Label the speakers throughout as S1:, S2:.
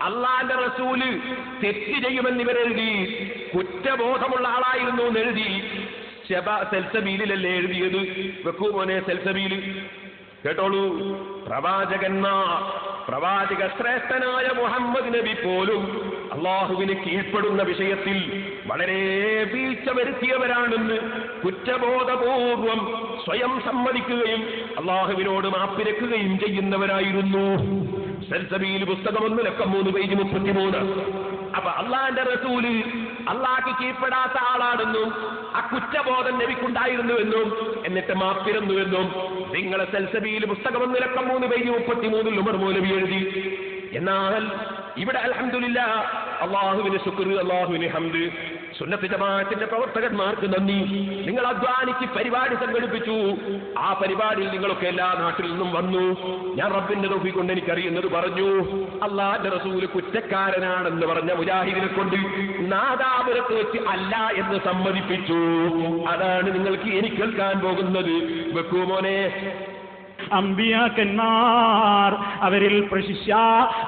S1: അള്ളാന്റെ റസൂല് തെറ്റ് ചെയ്യുമെന്ന് ഇവരെഴുതി, കുറ്റബോധമുള്ള ആളായിരുന്നു എന്നെഴുതി. സെൽസബീലിലല്ലേ എഴുതിയത്? വെക്കൂ മോനെ സെൽസബീല്. കേട്ടോളൂ, പ്രവാചക ശ്രേഷ്ഠനായ മുഹമ്മദ് നബി പോലും അള്ളാഹുവിന് കീഴ്പ്പെടുന്ന വിഷയത്തിൽ വളരെ വീഴ്ച വരുത്തിയവരാണെന്ന് കുറ്റബോധപൂർവം സ്വയം സമ്മതിക്കുകയും അള്ളാഹുവിനോട് മാപ്പിരക്കുകയും ചെയ്യുന്നവരായിരുന്നു. സെൽസബീൽ പുസ്തകം 1 പേജ് 33. അപ്പൊ അള്ളാന്റെ റസൂല് അള്ളാഹ്ക്ക് കീഴ്പ്പെടാത്ത ആളാണെന്നും ആ കുറ്റബോധം നബിക്കുണ്ടായിരുന്നുവെന്നും എന്നിട്ട് മാപ്പിരുന്നുവെന്നും നിങ്ങളെ സെൽസബീൽ പുസ്തകം 1 പേജ് 33 ഉമർ മൗലവി എഴുതി. എന്നാൽ ഇവിടെ അൽഹംദുലില്ലാഹ്, അള്ളാഹുവിന് ശുക്ർ, അള്ളാഹുവിന് ഹംദ്, സുന്നത്ത് ജമാഅത്തിന്റെ പ്രവർത്തകന്മാർക്ക് നന്ദി. നിങ്ങൾ അധ്വാനിച്ച് പരിപാടി സംഘടിപ്പിച്ചു. ആ പരിപാടിയിൽ നിങ്ങളൊക്കെ എല്ലാ നാട്ടിൽ നിന്നും വന്നു. ഞാൻ റബ്ബിന്റെ തൗഫീഖ് കൊണ്ട് എനിക്കറിയുന്നത് പറഞ്ഞു. അള്ളാഹുവിന്റെ റസൂല് കുറ്റക്കാരനാണെന്ന് പറഞ്ഞ മുജാഹിദിനെ കൊണ്ട് നാദാപുരത്ത് വെച്ച് അല്ല എന്ന് സമ്മതിപ്പിച്ചു. അതാണ് നിങ്ങൾക്ക് എനിക്ക് കേൾക്കാൻ പോകുന്നത്. വെക്കൂ മോനെ.
S2: അമ്പിയാക്കന്മാർ, അവരിൽ പ്രശിഷ്യ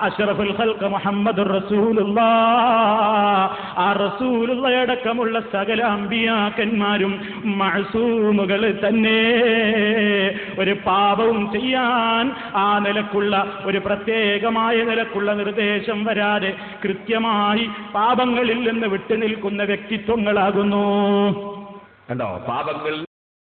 S2: അഷ്റഫുൽ ഖൽഖ് മുഹമ്മദുർ റസൂലുള്ളാഹ്, ആ റസൂലുള്ളാഹയടക്കമുള്ള സകല അമ്പിയാക്കന്മാരും മഅസൂമുകൾ തന്നെ. ഒരു പാപവും ചെയ്യാൻ ആ നിലക്കുള്ള ഒരു പ്രത്യേകമായ നിലക്കുള്ള നിർദ്ദേശം വരാതെ കൃത്യമായി പാപങ്ങളിൽ നിന്ന് വിട്ടുനിൽക്കുന്ന വ്യക്തിത്വങ്ങളാകുന്നു.
S1: കണ്ടോ, പാപങ്ങൾ